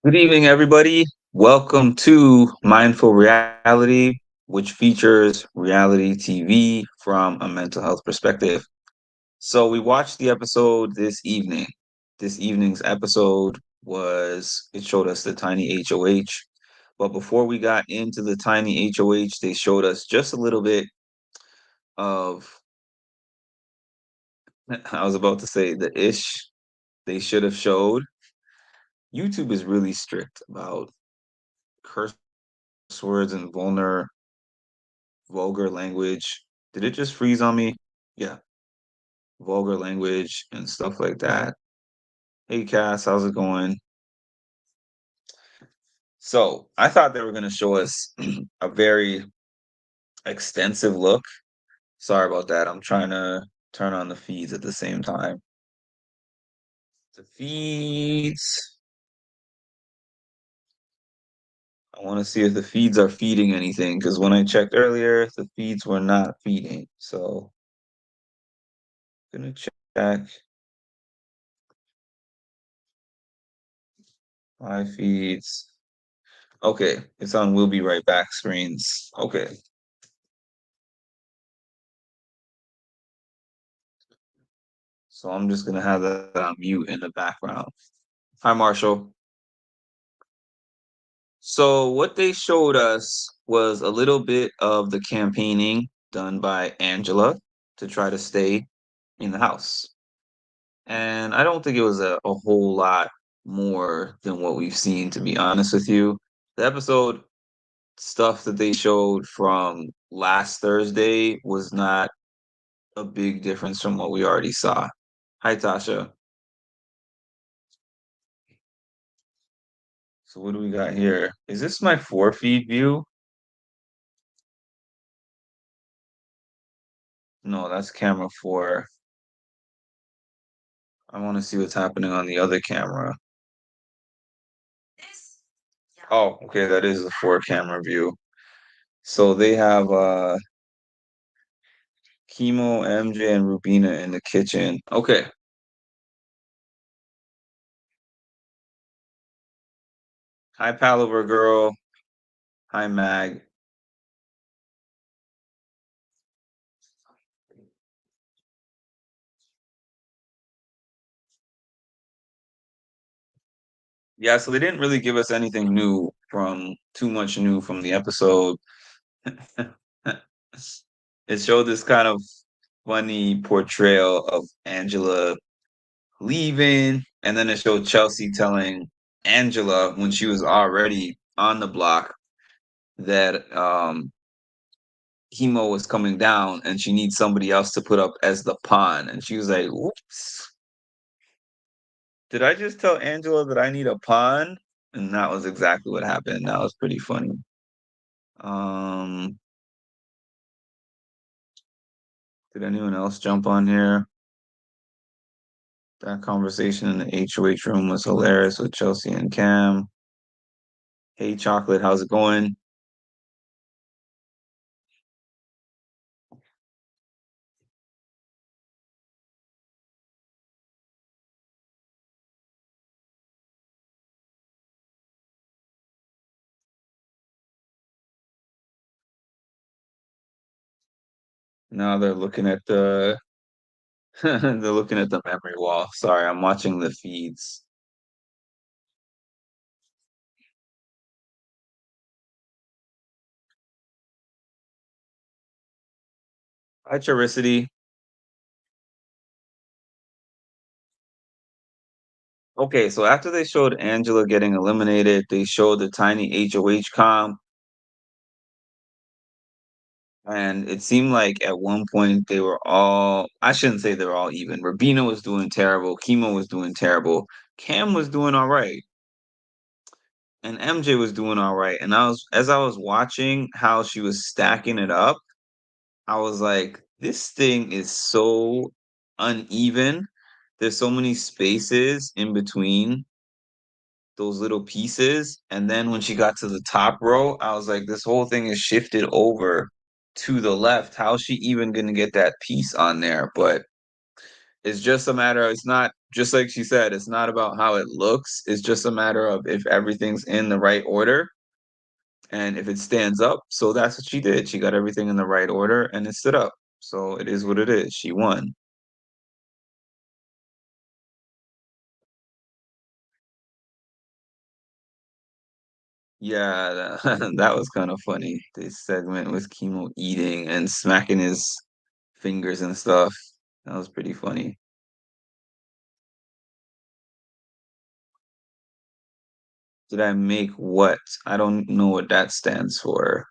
Good evening, everybody. Welcome to Mindful Reality, which features reality TV from a mental health perspective. So, we watched the episode this evening. This evening's episode it showed us the tiny HOH. But before we got into the tiny HOH, they showed us just a little bit of, I was about to say, the ish they should have showed. YouTube is really strict about curse words and vulgar language. Did it just freeze on me? Yeah, vulgar language and stuff like that. Hey, Cass, how's it going? So I thought they were going to show us a very extensive look. Sorry about that. I'm trying to turn on the feeds at the same time. The feeds. I want to see if the feeds are feeding anything because when I checked earlier, the feeds were not feeding. So, gonna check my feeds. Okay, it's on We'll Be Right Back screens. Okay. So I'm just gonna have that on mute in the background. Hi, Marshall. So what they showed us was a little bit of the campaigning done by Angela to try to stay in the house. And I don't think it was a whole lot more than what we've seen, to be honest with you. The episode stuff that they showed from last Thursday was not a big difference from what we already saw. Hi, Tasha. So what do we got here? Is this my forefeed view? No, that's camera four. I want to see what's happening on the other camera. Oh, okay, that is the four camera view. So they have Chemo, MJ, and Rubina in the kitchen. Okay. Hi, Palaver girl. Hi, Mag. Yeah, so they didn't really give us anything new from too much new from the episode. It showed this kind of funny portrayal of Angela leaving, and then it showed Chelsie telling Angela when she was already on the block that chemo was coming down and she needs somebody else to put up as the pawn. And she was like, "Whoops, did I just tell Angela that I need a pawn?" And that was exactly what happened. That was pretty funny. Um, did anyone else jump on here? That conversation in the HOH room was hilarious with Chelsie and Cam. Hey, Chocolate, how's it going? Now they're looking at the they're looking at the memory wall. Sorry, I'm watching the feeds. Hi, Charicity. Okay, so after they showed Angela getting eliminated, they showed the tiny HOH comp, and it seemed like at one point they were all, I shouldn't say they were all even. Rabina was doing terrible, Chemo was doing terrible, Cam was doing all right, and MJ was doing all right. And as I was watching how she was stacking it up, I was like, this thing is so uneven. There's so many spaces in between those little pieces. And then when she got to the top row, I was like, this whole thing is shifted over to the left. How's she even going to get that piece on there? But it's just a matter of, it's not just like she said, it's not about how it looks. It's just a matter of if everything's in the right order and if it stands up. So that's what she did. She got everything in the right order and it stood up. So it is what it is. She won. Yeah, that, that was kind of funny. This segment with Chemo eating and smacking his fingers and stuff. That was pretty funny. Did I make what? I don't know what that stands for.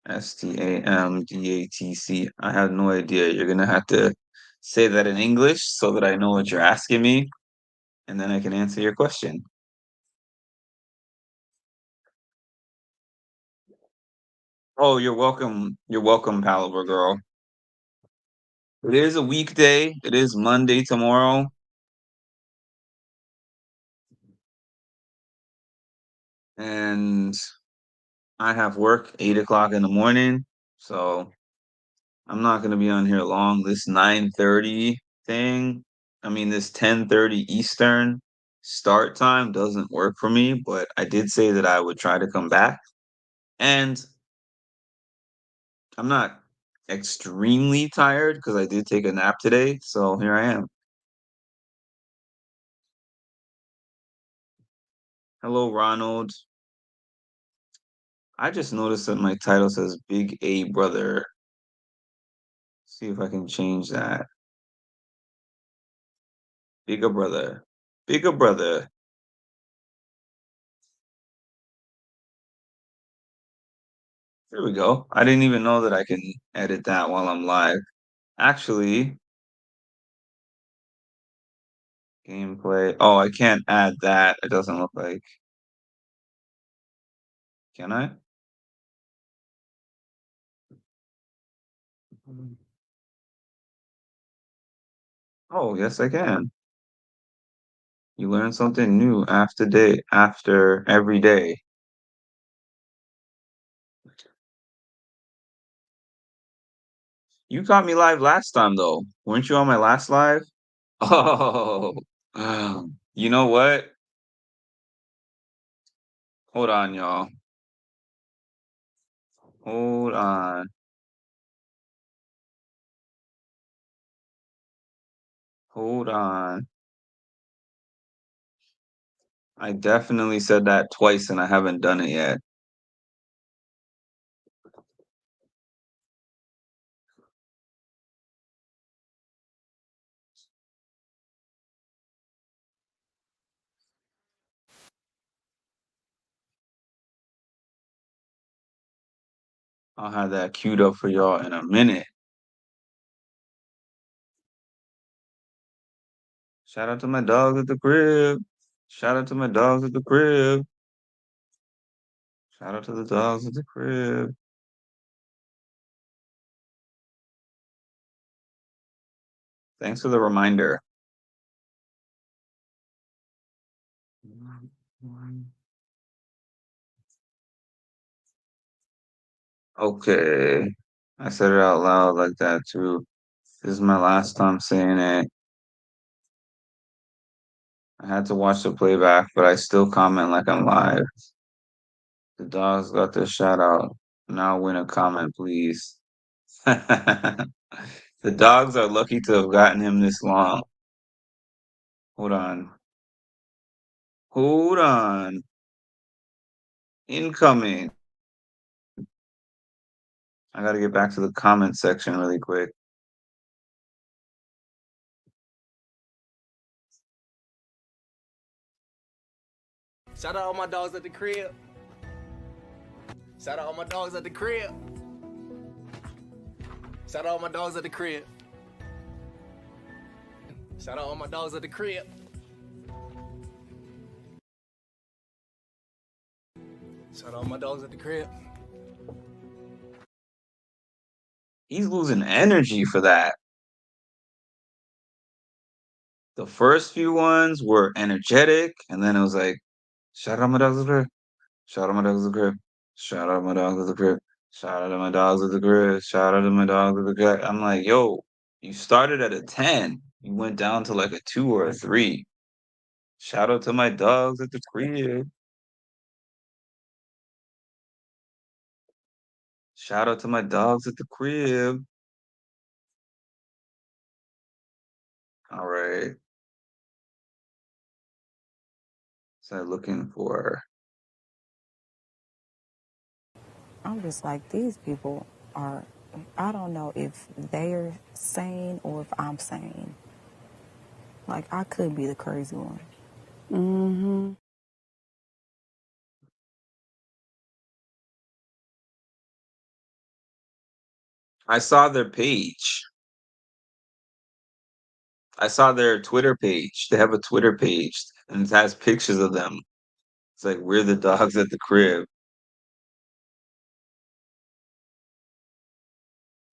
STAMDATC. I have no idea. You're gonna have to say that in English so that I know what you're asking me, and then I can answer your question. Oh, you're welcome. You're welcome, Palaver girl. It is a weekday. It is Monday tomorrow, and I have work 8 o'clock in the morning, so I'm not gonna be on here long. This 9:30 thing, I mean this 10:30 Eastern start time doesn't work for me, but I did say that I would try to come back. And I'm not extremely tired because I did take a nap today, so here I am. Hello, Ronald. I just noticed that my title says Big A Brother. See if I can change that. Bigger brother. Bigger brother. There we go. I didn't even know that I can edit that while I'm live. Actually, gameplay. Oh, I can't add that. It doesn't look like. Can I? Oh, yes, I can. You learn something new after every day. You caught me live last time though. Weren't you on my last live? Oh, you know what? Hold on, y'all. Hold on. Hold on. I definitely said that twice and I haven't done it yet. I'll have that queued up for y'all in a minute. Shout out to my dogs at the crib. Shout out to my dogs at the crib. Shout out to the dogs at the crib. Thanks for the reminder. Okay. I said it out loud like that too. This is my last time saying it. I had to watch the playback, but I still comment like I'm live. The dogs got their shout out. Now win a comment, please. The dogs are lucky to have gotten him this long. Hold on. Hold on. Incoming. I gotta get back to the comment section really quick. Shout out all my dogs at the crib. Shout out all my dogs at the crib. Shout out all my dogs at the crib. Shout out all my dogs at the crib. Shout out all my dogs at the crib. He's losing energy for that. The first few ones were energetic, and then it was like, shout out my dogs at the crib. Shout out my dogs at the crib. Shout out my dogs at the crib. Shout out to my dogs at the crib. Shout out to my dogs at the crib. I'm like, yo, you started at a 10. You went down to like a 2 or a 3. Shout out to my dogs at the crib. Shout out to my dogs at the crib. All right. So looking for. I'm just like, these people are, I don't know if they're sane or if I'm sane. Like, I could be the crazy one. I saw their page. I saw their Twitter page. They have a Twitter page and it has pictures of them. It's like we're the dogs at the crib.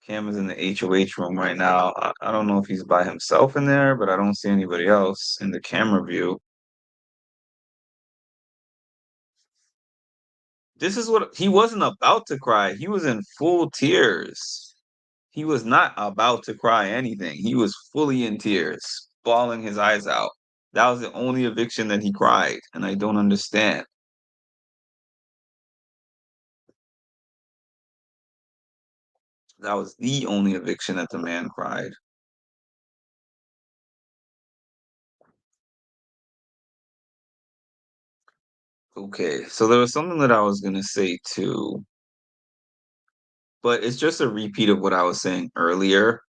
Cam is in the HOH room right now. I don't know if he's by himself in there, but I don't see anybody else in the camera view. This is what he wasn't about to cry. He was in full tears. He was not about to cry anything. He was fully in tears, bawling his eyes out. That was the only eviction that he cried, and I don't understand. That was the only eviction that the man cried. Okay, so there was something that I was gonna say too, but it's just a repeat of what I was saying earlier.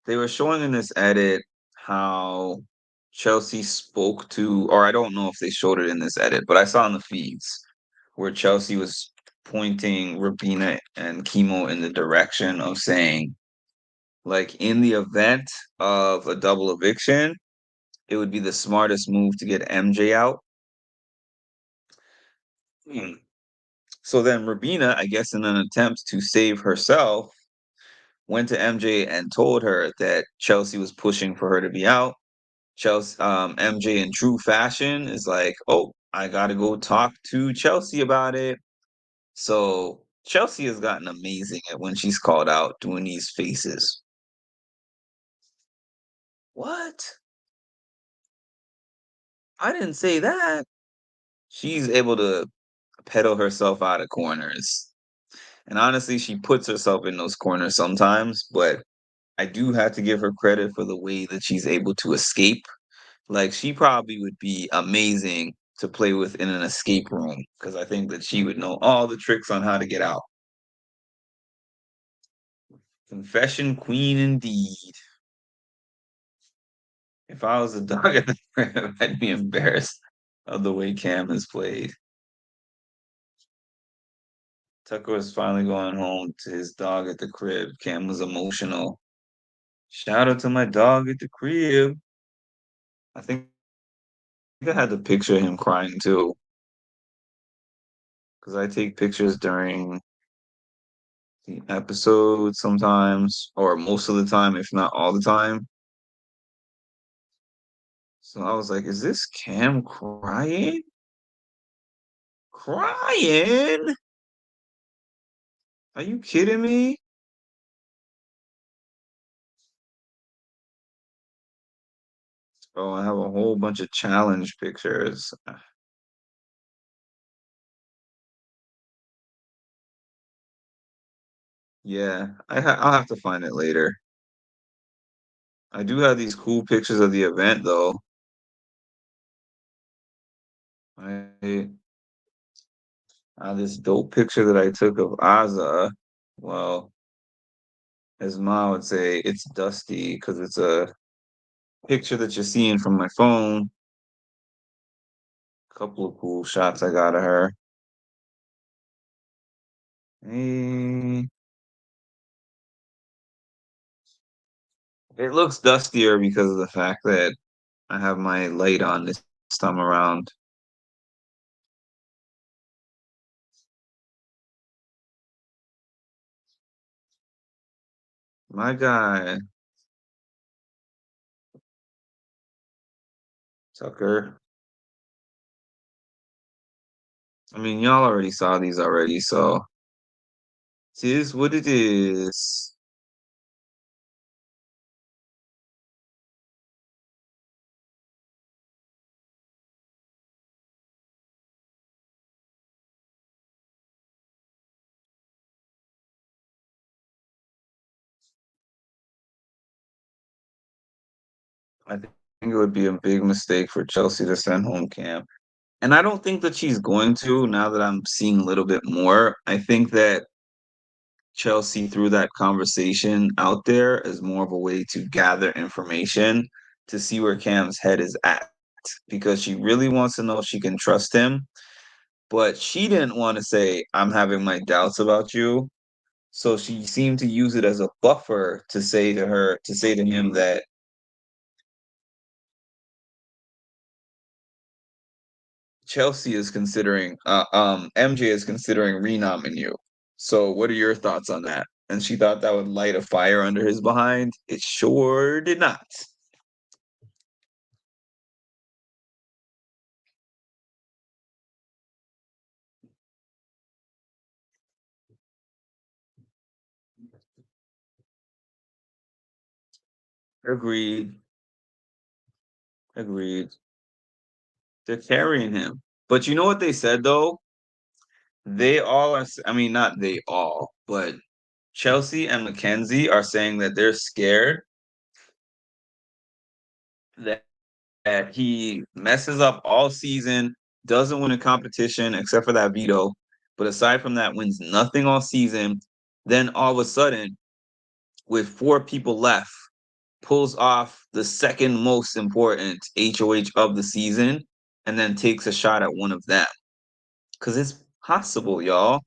They were showing in this edit how Chelsea spoke to, or I don't know if they showed it in this edit, but I saw in the feeds where Chelsea was pointing Rabina and Chemo in the direction of saying, like, in the event of a double eviction, it would be the smartest move to get MJ out. Hmm. So then Rabina, I guess in an attempt to save herself, went to MJ and told her that Chelsea was pushing for her to be out. Chelsea, MJ in true fashion is like, oh, I gotta go talk to Chelsea about it. So Chelsea has gotten amazing at when she's called out doing these faces. What? I didn't say that. She's able to pedal herself out of corners. And honestly, she puts herself in those corners sometimes, but I do have to give her credit for the way that she's able to escape. Like, she probably would be amazing to play with in an escape room because I think that she would know all the tricks on how to get out. Confession queen indeed. If I was a dog at the crib, I'd be embarrassed of the way Cam has played. Tucker was finally going home to his dog at the crib. Cam was emotional. Shout out to my dog at the crib. I think I had the picture of him crying too, because I take pictures during the episode sometimes, or most of the time, if not all the time. So I was like, is this Cam crying? Crying? Are you kidding me? Oh, I have a whole bunch of challenge pictures. Yeah, I'll have to find it later. I do have these cool pictures of the event though. I this dope picture that I took of Aza. Well, as Ma would say, it's dusty because it's a picture that you're seeing from my phone. Couple of cool shots I got of her. Eh, it looks dustier because of the fact that I have my light on this time around. My guy, Tucker. I mean, y'all already saw these already, so it is what it is. I think it would be a big mistake for Chelsea to send home Cam. And I don't think that she's going to now that I'm seeing a little bit more. I think that Chelsea threw that conversation out there as more of a way to gather information to see where Cam's head is at because she really wants to know if she can trust him. But she didn't want to say, I'm having my doubts about you. So she seemed to use it as a buffer to say to him that Chelsea is considering, MJ is considering renomming you. So what are your thoughts on that? And she thought that would light a fire under his behind. It sure did not. Agreed. Agreed. They're carrying him. But you know what they said though? They all are, I mean, not they all, but Chelsea and Mackenzie are saying that they're scared that, that he messes up all season, doesn't win a competition except for that veto, but aside from that, wins nothing all season. Then all of a sudden, with four people left, pulls off the second most important HOH of the season and then takes a shot at one of them. Because it's possible, y'all.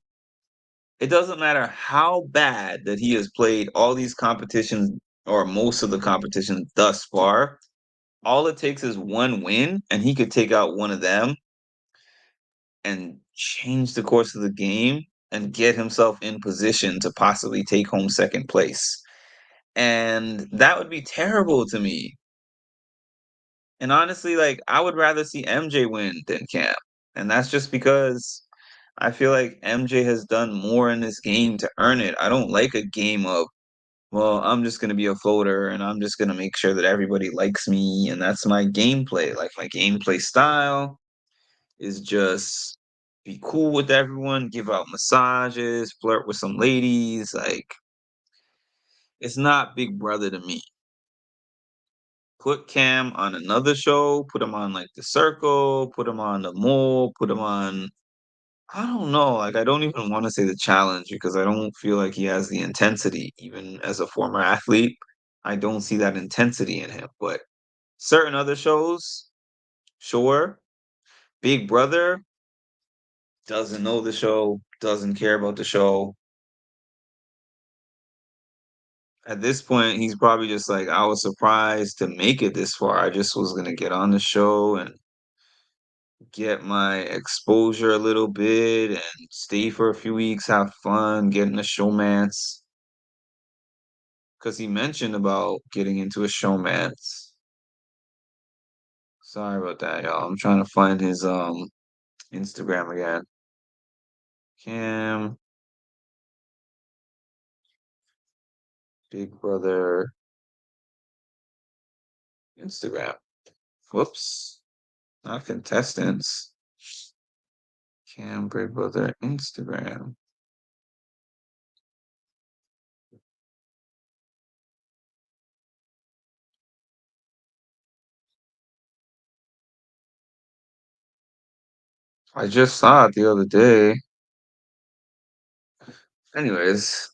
It doesn't matter how bad that he has played all these competitions or most of the competitions thus far. All it takes is one win, and he could take out one of them and change the course of the game and get himself in position to possibly take home second place. And that would be terrible to me. And honestly, like I would rather see MJ win than Cam. And that's just because I feel like MJ has done more in this game to earn it. I don't like a game of, well, I'm just gonna be a floater and I'm just gonna make sure that everybody likes me and that's my gameplay. Like my gameplay style is just be cool with everyone, give out massages, flirt with some ladies. Like it's not Big Brother to me. Put Cam on another show, put him on like The Circle, put him on The Mole, put him on I don't know, like I don't even want to say The Challenge because I don't feel like he has the intensity even as a former athlete. I don't see that intensity in him, but certain other shows, sure. Big Brother doesn't know the show, doesn't care about the show. At this point, he's probably just like, I was surprised to make it this far. I just was gonna get on the show and get my exposure a little bit and stay for a few weeks, have fun, get in a showmance. Because he mentioned about getting into a showmance. Sorry about that, y'all. I'm trying to find his Instagram again. Cam, Big Brother, Instagram. Whoops. Not contestants. Cam, Big Brother, Instagram. I just saw it the other day. Anyways,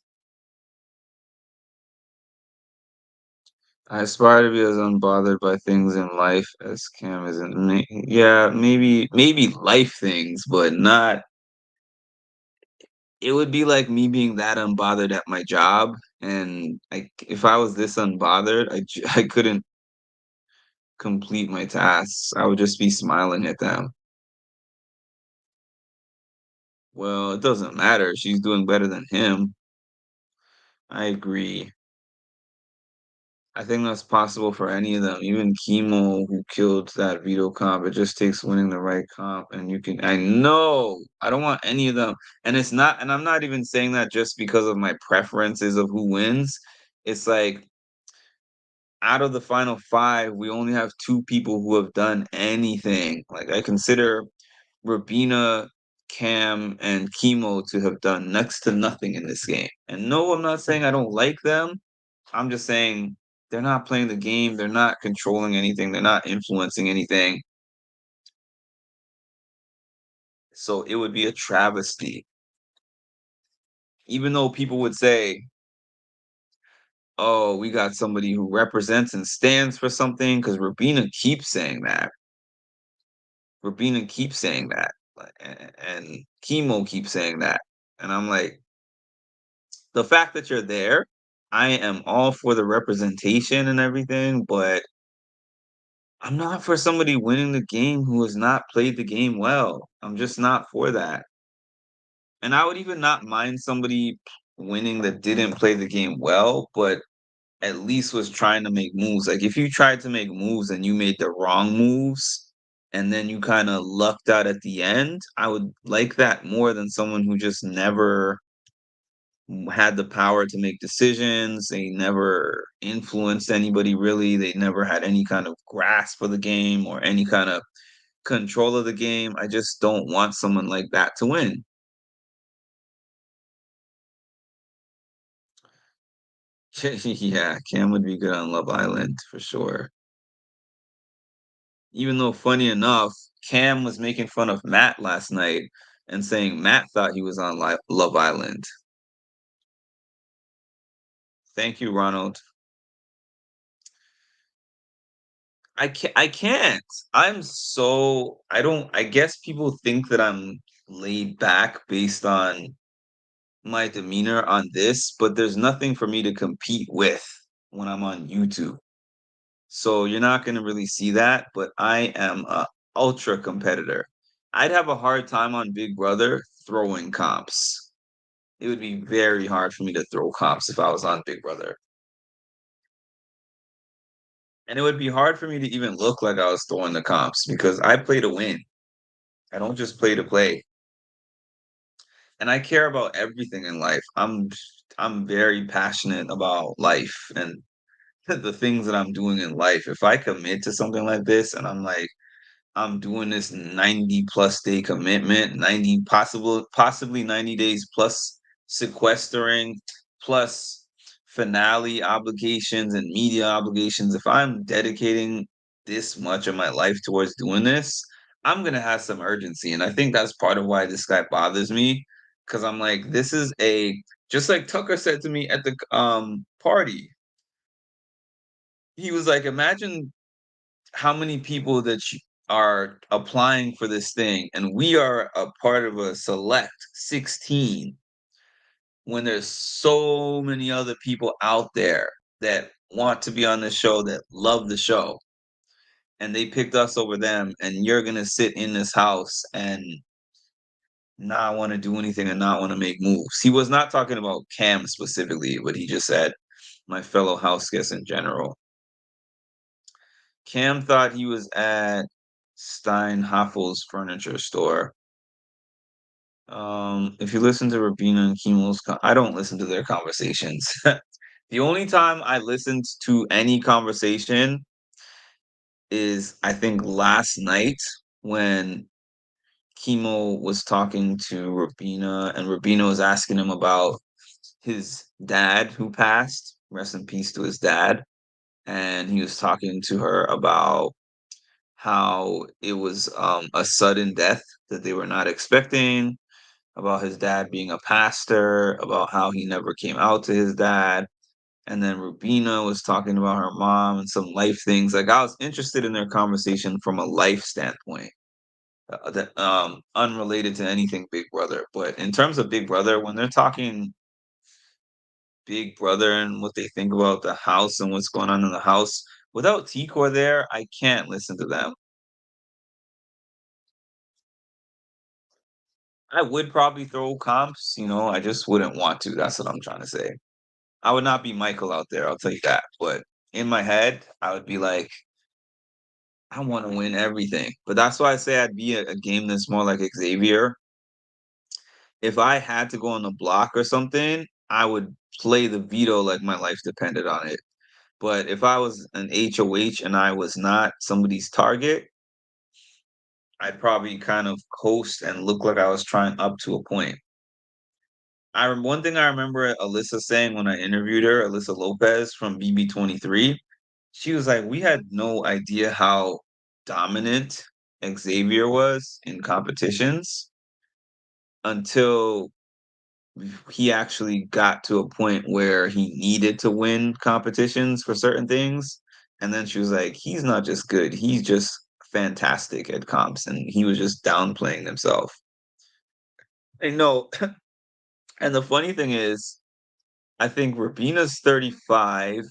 I aspire to be as unbothered by things in life as Cam is in me. Yeah, maybe life things, but not. It would be like me being that unbothered at my job, and if I was this unbothered, I couldn't complete my tasks. I would just be smiling at them. Well, it doesn't matter. She's doing better than him. I agree. I think that's possible for any of them. Even Chemo, who killed that veto comp, it just takes winning the right comp, and you can. I know I don't want any of them, and it's not. And I'm not even saying that just because of my preferences of who wins. It's like out of the final five, we only have two people who have done anything. Like I consider Rabina, Cam, and Chemo to have done next to nothing in this game. And no, I'm not saying I don't like them. I'm just saying They're not playing the game, they're not controlling anything, they're not influencing anything. So it would be a travesty. Even though people would say, "Oh, we got somebody who represents and stands for something," because Rabina keeps saying that. Rabina keeps saying that, and Chemo keeps saying that, and I'm like, the fact that you're there, I am all for the representation and everything, but I'm not for somebody winning the game who has not played the game well. I'm just not for that. And I would even not mind somebody winning that didn't play the game well, but at least was trying to make moves. Like if you tried to make moves and you made the wrong moves and then you kind of lucked out at the end, I would like that more than someone who just never had the power to make decisions. They never influenced anybody really. They never had any kind of grasp of the game or any kind of control of the game. I just don't want someone like that to win. Yeah, Cam would be good on Love Island for sure. Even though, funny enough, Cam was making fun of Matt last night and saying Matt thought he was on Love Island. Thank you, Ronald. I can't. I don't I guess people think that I'm laid back based on my demeanor on this, but there's nothing for me to compete with when I'm on YouTube. So you're not gonna really see that, but I am a ultra competitor. I'd have a hard time on Big Brother throwing comps. It would be very hard for me to throw comps if I was on Big Brother. And it would be hard for me to even look like I was throwing the comps because I play to win. I don't just play to play. And I care about everything in life. I'm very passionate about life and the things that I'm doing in life. If I commit to something like this and I'm doing this 90 plus day commitment, 90 possibly 90 days plus sequestering plus finale obligations and media obligations. If I'm dedicating this much of my life towards doing this, I'm going to have some urgency. And I think that's part of why this guy bothers me cuz I'm like this is a just like Tucker said to me at the party. He was like imagine how many people that are applying for this thing, and we are a part of a select 16 when there's so many other people out there that want to be on the show, that love the show, and they picked us over them, and you're gonna sit in this house and not want to do anything and not want to make moves. He was not talking about Cam specifically, but he just said my fellow house guests in general. Cam thought he was at Steinhaffel's furniture store. If you listen to Rabina and Kimo's, I don't listen to their conversations. The only time I listened to any conversation is I think last night when Kimo was talking to Rabina and Rabina was asking him about his dad who passed. Rest in peace to his dad. And he was talking to her about how it was a sudden death that they were not expecting, about his dad being a pastor, about how he never came out to his dad. And then Rubina was talking about her mom and some life things. Like I was interested in their conversation from a life standpoint, that unrelated to anything Big Brother. But in terms of Big Brother, when they're talking Big Brother and what they think about the house and what's going on in the house, without T-Core there, I can't listen to them. I would probably throw comps, I just wouldn't want to. That's what I'm trying to say. I would not be Michael out there, I'll tell you that. But in my head, I would be like, I want to win everything. But that's why I say I'd be a game that's more like Xavier. If I had to go on the block or something, I would play the veto like my life depended on it. But if I was an HOH and I was not somebody's target, I'd probably kind of coast and look like I was trying up to a point. one thing I remember Alyssa saying when I interviewed her, Alyssa Lopez from BB23, she was like, "We had no idea how dominant Xavier was in competitions until he actually got to a point where he needed to win competitions for certain things." And then she was like, "He's not just good, he's just fantastic at comps." And he was just downplaying himself. I know. And the funny thing is, I think Rabina's 35.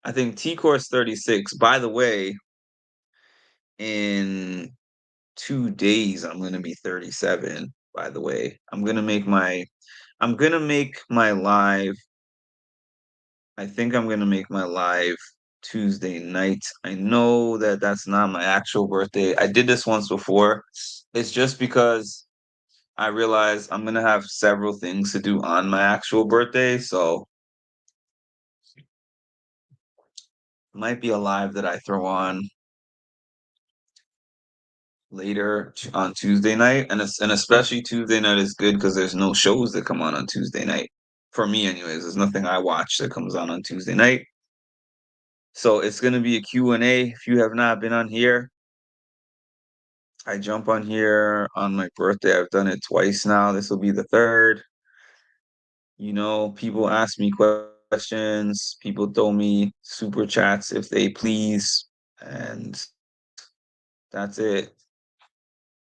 I think T-Core's 36. By the way, in 2 days, I'm gonna be 37, by the way. I'm gonna make my live I think I'm gonna make my live Tuesday night. I know that that's not my actual birthday. I did this once before. It's just because I realized I'm gonna have several things to do on my actual birthday, so might be a live that I throw on later on Tuesday night, and especially Tuesday night is good because there's no shows that come on Tuesday night. For me, anyways, there's nothing I watch that comes on Tuesday night. So it's gonna be a Q&A. If you have not been on here, I jump on here on my birthday. I've done it twice now. This will be the third. People ask me questions. People throw me super chats if they please, and that's it.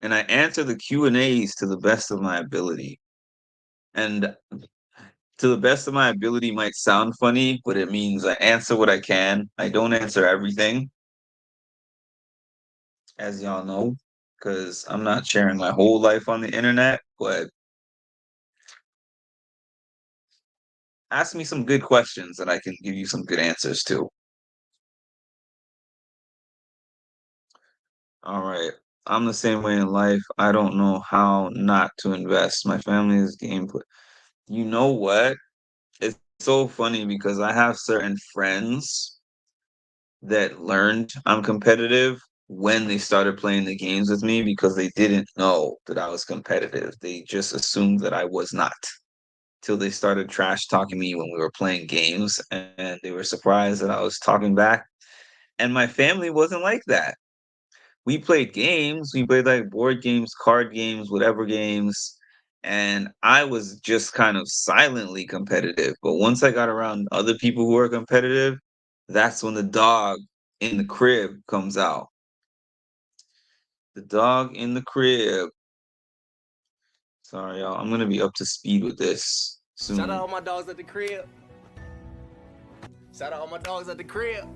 And I answer the Q&As to the best of my ability. And to the best of my ability might sound funny, but it means I answer what I can. I don't answer everything, as y'all know, because I'm not sharing my whole life on the internet, but ask me some good questions that I can give you some good answers to. All right. I'm the same way in life. I don't know how not to invest. My family is game. You know what? It's so funny because I have certain friends that learned I'm competitive when they started playing the games with me because they didn't know that I was competitive. They just assumed that I was not till they started trash talking me when we were playing games and they were surprised that I was talking back. And my family wasn't like that. We played games, we played like board games, card games, whatever games. And I was just kind of silently competitive. But once I got around other people who are competitive, that's when the dog in the crib comes out. The dog in the crib. Sorry, y'all. I'm gonna be up to speed with this Shout out soon. all my dogs at the crib. Shout out all my dogs at the crib.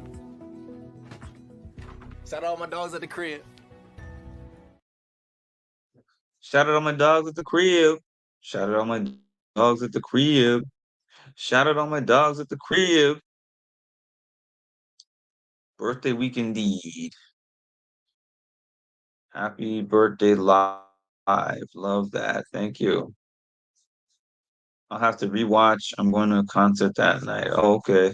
Shout out all my dogs at the crib. Shout out all my dogs at the crib. Shout out all my dogs at the crib. Shout out all my dogs at the crib. Birthday week indeed. Happy birthday live. Love that. Thank you. I'll have to rewatch. I'm going to a concert that night. Oh, okay.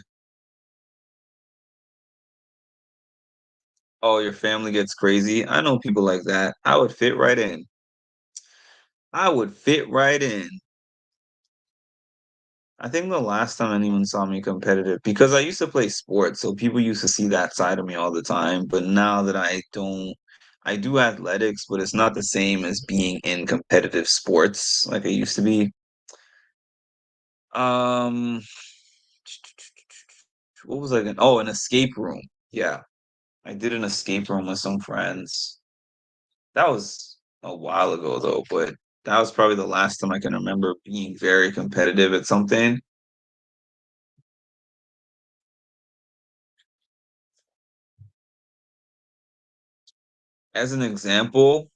Oh, your family gets crazy. I know people like that. I would fit right in. I would fit right in. I think the last time anyone saw me competitive, because I used to play sports, so people used to see that side of me all the time. But now that I don't, I do athletics, but it's not the same as being in competitive sports like I used to be. Um, what was I gonna? Oh, an escape room. Yeah, I did an escape room with some friends. That was a while ago though, but that was probably the last time I can remember being very competitive at something. As an example,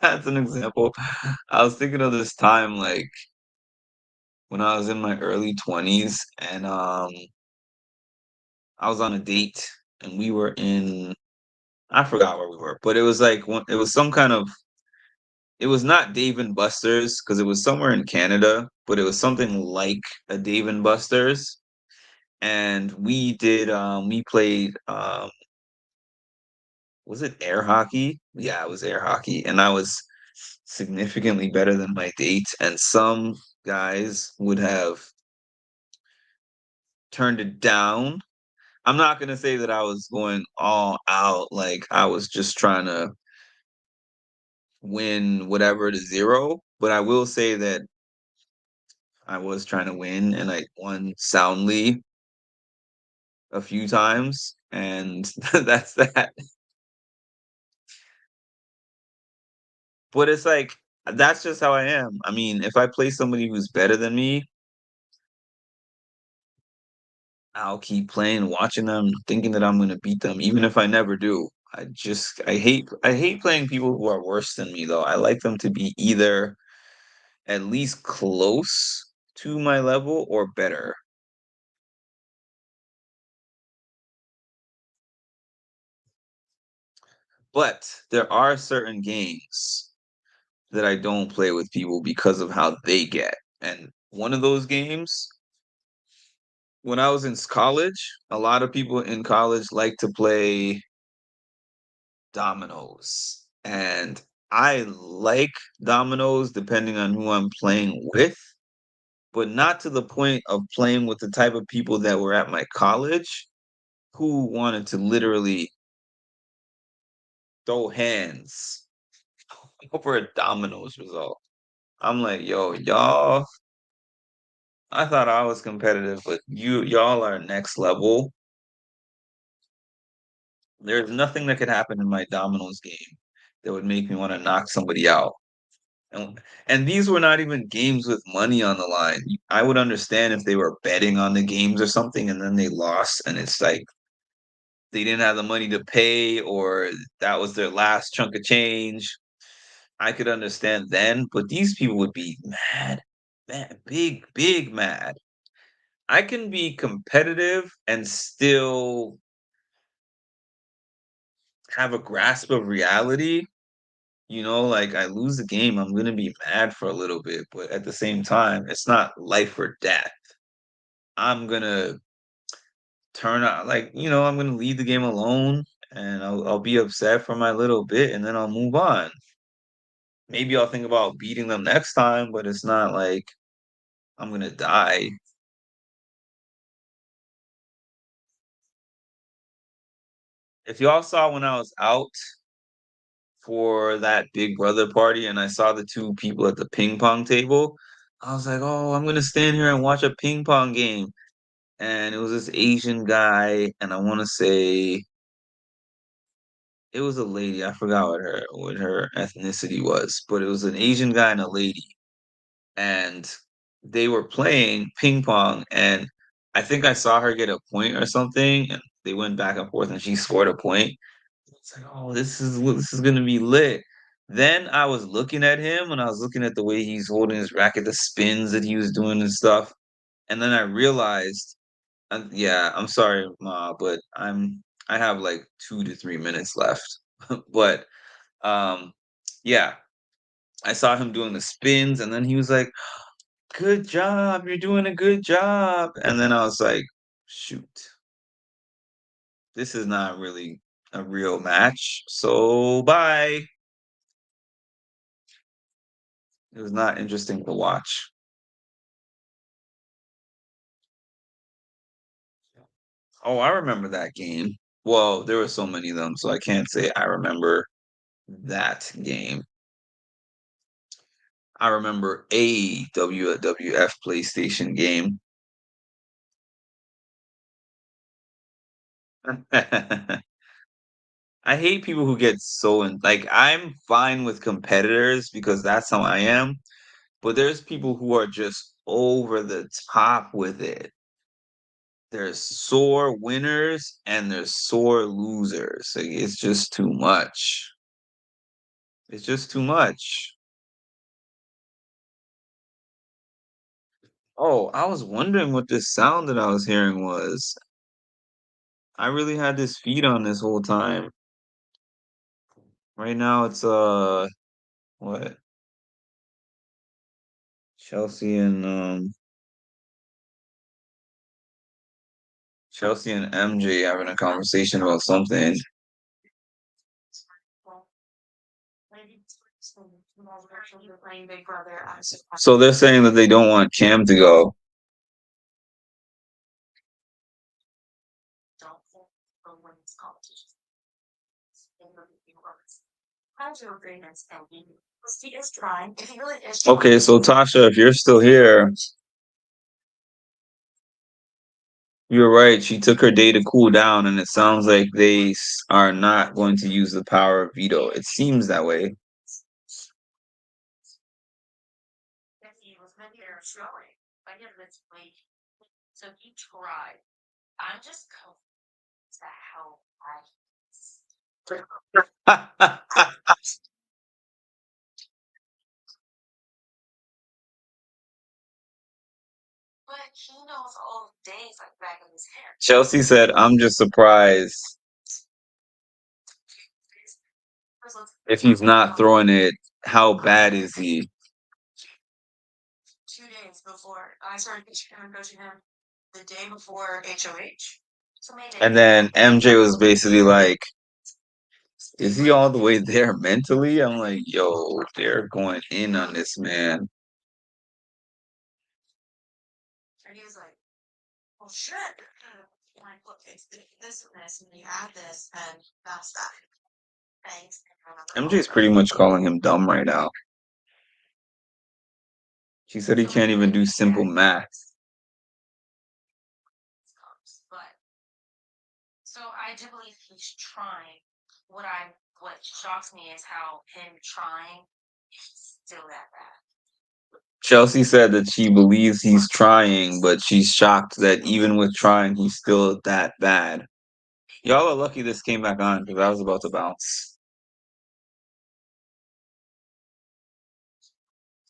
as an example, I was thinking of this time like when I was in my early 20s and I was on a date and we were in I forgot where we were, but it was some kind of it was not Dave and Buster's because it was somewhere in Canada, but it was something like a Dave and Buster's. And we played was it air hockey? Yeah, it was air hockey. And I was significantly better than my dates, and some guys would have turned it down. I'm not gonna say that I was going all out, like I was just trying to win whatever to zero, but I will say that I was trying to win and I won soundly a few times, and that's that. But it's like that's just how I am. I mean, if I play somebody who's better than me, I'll keep playing, watching them, thinking that I'm gonna beat them, even if I never do. I hate playing people who are worse than me though. I like them to be either at least close to my level or better. But there are certain games that I don't play with people because of how they get. And one of those games, when I was in college, a lot of people in college like to play dominoes. And I like dominoes depending on who I'm playing with, but not to the point of playing with the type of people that were at my college who wanted to literally throw hands over a dominoes result. I'm like, yo, y'all, I thought I was competitive, but y'all are next level. There's nothing that could happen in my dominoes game that would make me want to knock somebody out. And these were not even games with money on the line. I would understand if they were betting on the games or something and then they lost and it's like they didn't have the money to pay or that was their last chunk of change. I could understand then, but these people would be mad, mad, big, big mad. I can be competitive and still have a grasp of reality. Like I lose the game, I'm gonna be mad for a little bit, but at the same time, it's not life or death. I'm gonna turn out I'm gonna leave the game alone and I'll be upset for my little bit and then I'll move on. Maybe I'll think about beating them next time, but it's not like I'm gonna die. If y'all saw when I was out for that Big Brother party and I saw the two people at the ping pong table, I was like, oh, I'm gonna stand here and watch a ping pong game. And it was this Asian guy, and I want to say it was a lady. I forgot what her ethnicity was, but it was an Asian guy and a lady, and they were playing ping pong, and I think I saw her get a point or something, and they went back and forth, and she scored a point. It's like, oh, this is gonna be lit. Then I was looking at him, and I was looking at the way he's holding his racket, the spins that he was doing and stuff, and then I realized. Yeah, I'm sorry, Ma, but I have like 2 to 3 minutes left. But um, yeah, I saw him doing the spins, and then he was like, "Good job, you're doing a good job." And then I was like, "Shoot, this is not really a real match." So bye. It was not interesting to watch. Oh, I remember that game. Well, there were so many of them, so I can't say I remember that game. I remember a WWF PlayStation game. I hate people who get so like I'm fine with competitors because that's how I am, but there's people who are just over the top with it. There's sore winners and there's sore losers. Like, it's just too much. It's just too much. Oh, I was wondering what this sound that I was hearing was. I really had this feed on this whole time. Right now it's what? Chelsea and MJ having a conversation about something. So they're saying that they don't want Cam to go. Okay, so Tasha, if you're still here, you're right. She took her day to cool down, and it sounds like they are not going to use the power of veto. It seems that way. Chelsie said, "I'm just surprised if he's not throwing it. How bad is he?" And then MJ was basically like, "Is he all the way there mentally?" I'm like, "Yo, they're going in on this man." MJ's pretty much calling him dumb right now. She said he can't even do simple math. Chelsie said that she believes he's trying, but she's shocked that even with trying, he's still that bad. Y'all are lucky this came back on because I was about to bounce.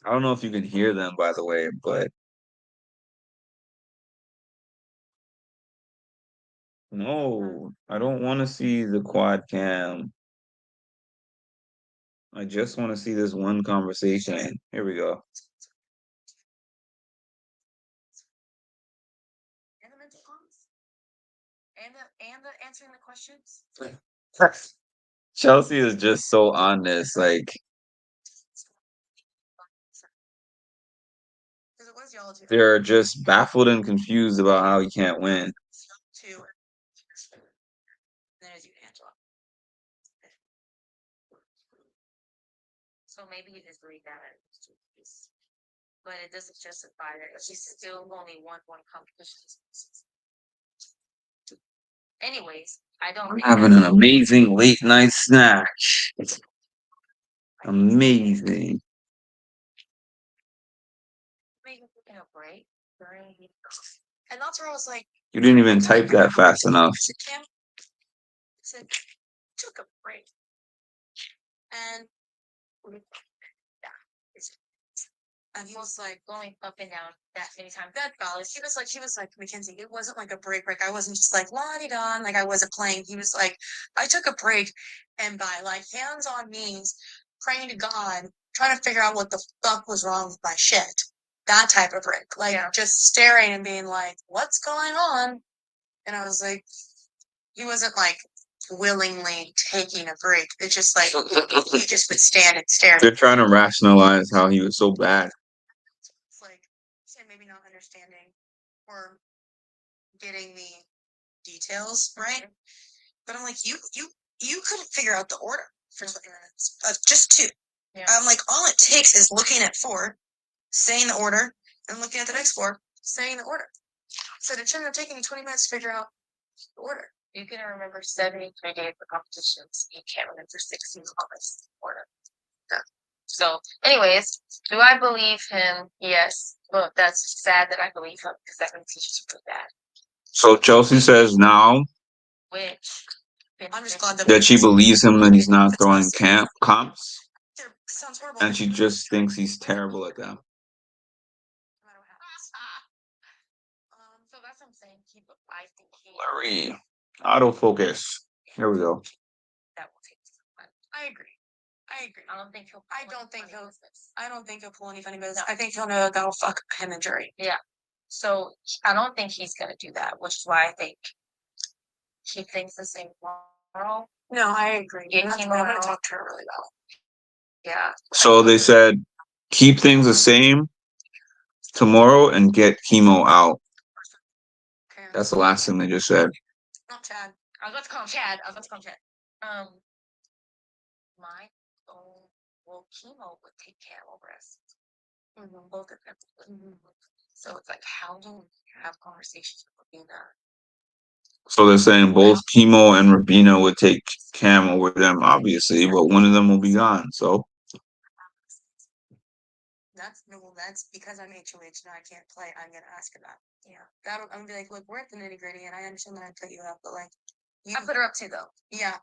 I don't know if you can hear them, by the way, but no, I don't want to see the quad cam. I just want to see this one conversation. Here we go. Chelsie is just so on this. Like, they're just baffled and confused about how he can't win. I'm having an amazing late night snack. Amazing. You didn't even type that fast enough. They're trying to rationalize how he was so bad. So Chelsie says now that she believes him that he's not throwing comps, and she just thinks he's terrible at them. Blurry. Autofocus. Here we go. Yeah. So they said keep things the same tomorrow and get chemo out. Okay. That's the last thing they just said. Not Chad. I was about to call him Chad. My own well, chemo would take care over us. Both of them. So it's like, how do we have conversations with Rabina? So they're saying both chemo and Rabina would take Cam over them, obviously, but one of them will be gone. So That's because I'm HOH and I can't play. I'm gonna ask her that. Yeah, I'm gonna be like, look, we're at the nitty gritty, and I understand that I put you up, but like, I put her up too, though. Yeah,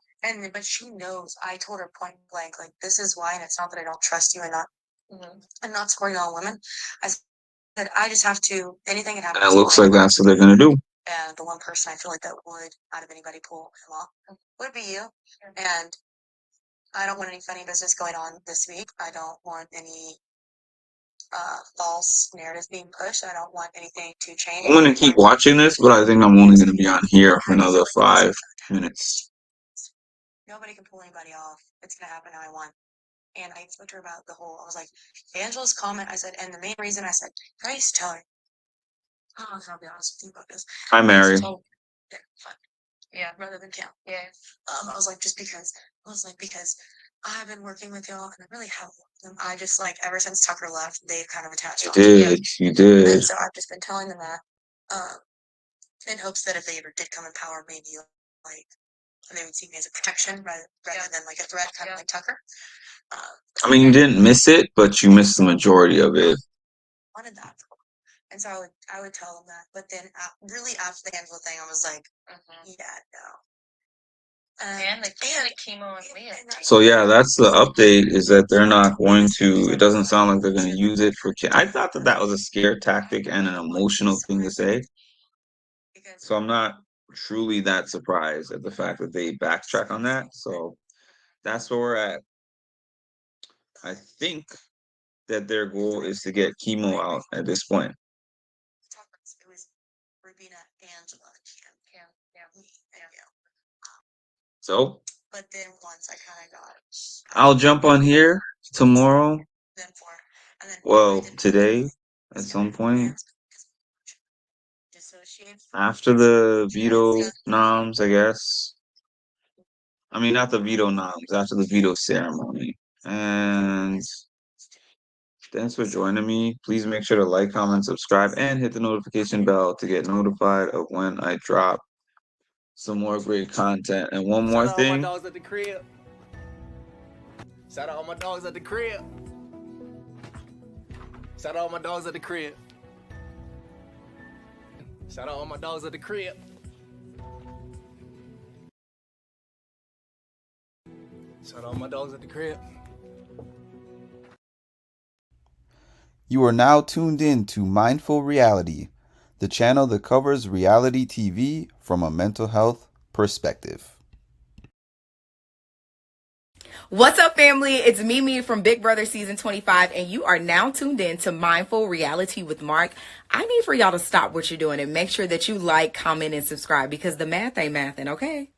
but she knows. I told her point blank, like, this is why, and it's not that I don't trust you and not supporting all women. I said I just have to. Anything can happen. and it looks like that's what they're gonna do. And the one person I feel like that would, out of anybody, pull him off would be you. And I don't want any funny business going on this week. I don't want any false narrative being pushed. I don't want anything to change. I'm gonna keep watching this, but I think I'm only gonna be on here for another 5 minutes. Nobody can pull anybody off. It's gonna happen how I want. And I spoke to her about the whole. I was like, Angela's comment. I said, and the main reason I said, I used to tell her. I'll be honest with you about this. Hi, Mary. Yeah, rather than Cam. Yeah. I was like, because I've been working with y'all and I really have them. I just like ever since Tucker left, they've kind of attached. You did. And so I've just been telling them that, in hopes that if they ever did come in power, maybe like they would see me as a protection rather than like a threat, kind of like Tucker. I mean, you didn't miss it, but you missed the majority of it. Wanted that. And so I would tell them that, but then really after the Angela thing, I was like, yeah, no. And the chemo and Leah. So yeah, that's the update. Is that they're not going to? It doesn't sound like they're going to use it for. I thought that was a scare tactic and an emotional thing to say. So I'm not truly that surprised at the fact that they backtrack on that. So that's where we're at. I think that their goal is to get chemo out at this point. It was Rubina, Angela, Cam, So, but then once I kind of got, I'll jump on here tomorrow. Well, today at some point after the veto noms, I guess. I mean, not the veto noms, after the veto ceremony. And thanks for joining me. Please make sure to like, comment, subscribe, and hit the notification bell to get notified of when I drop some more great content. And one more thing. Shout out all my dogs at the crib. Shout out all my dogs at the crib. Shout out all my dogs at the crib. Shout out all my dogs at the crib. Shout out all my dogs at the crib. You are now tuned in to Mindful Reality, the channel that covers reality TV from a mental health perspective. What's up, family? It's Mimi from Big Brother Season 25, and you are now tuned in to Mindful Reality with Mark. I need for y'all to stop what you're doing and make sure that you like, comment, and subscribe because the math ain't mathin', okay?